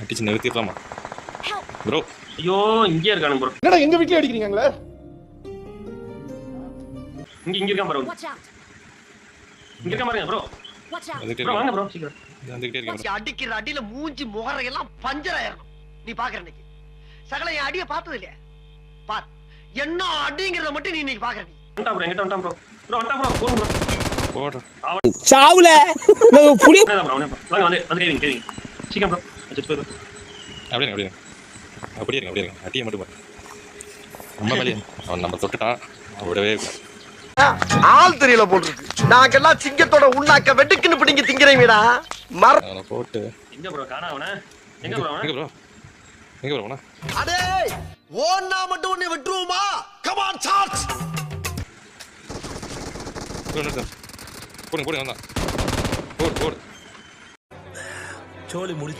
அடிச்சு நிறுத்திடலாமா ப்ரோ? ஐயோ இங்கே இருக்கானுங்க ப்ரோ. என்னடா எங்க வீட்லயே அடிக்கிறீங்களா? இங்க இருக்கான் ப்ரோ. இங்க இருக்கான் பாருங்க ப்ரோ. ப்ரோ வாங்க ப்ரோ சீக்கிரம். வந்துட்டே இருக்கேன். அடிக்கிற அடியில மூஞ்சி முகரையெல்லாம் பஞ்சர் ஆயிரும். நீ பாக்குற இன்னைக்கு சகல என் அடிய பார்த்தது இல்லையா? பார் என்ன அடிங்கிறத மட்டும் நீ இன்னைக்கு பாக்குற. வந்துட்டா ப்ரோ, எங்கிட்ட வந்துட்டான் ப்ரோ. ப்ரோ வந்துட்டான் ப்ரோ, போன் ப்ரோ. போடு. சாவுல புடி. வாங்க வந்து கேவிங். சீக்கிரம் ப்ரோ. அடிச்சு போய். அப்படியே இருங்க. அடியை மட்டும் பாரு. ரொம்ப மேலே அவன் நம்ம தொட்டுட்டான். விடவே ஆள் தெரியல போட்டுருக்கு. நாங்கெல்லாம் சிங்கத்தோட உண்ணாக்க வெட்டுக்குன்னு பிடிங்க திங்கிறீங்கடா. அவனை போட்டு எங்க ப்ரோ காணா அவனை? எங்க ப்ரோ அவனை? அடே ஓன்னா மட்டும் உன்னை விட்டுருவோமா? Come on charge. போடுங்க வந்தான். போடு. சோலி முடி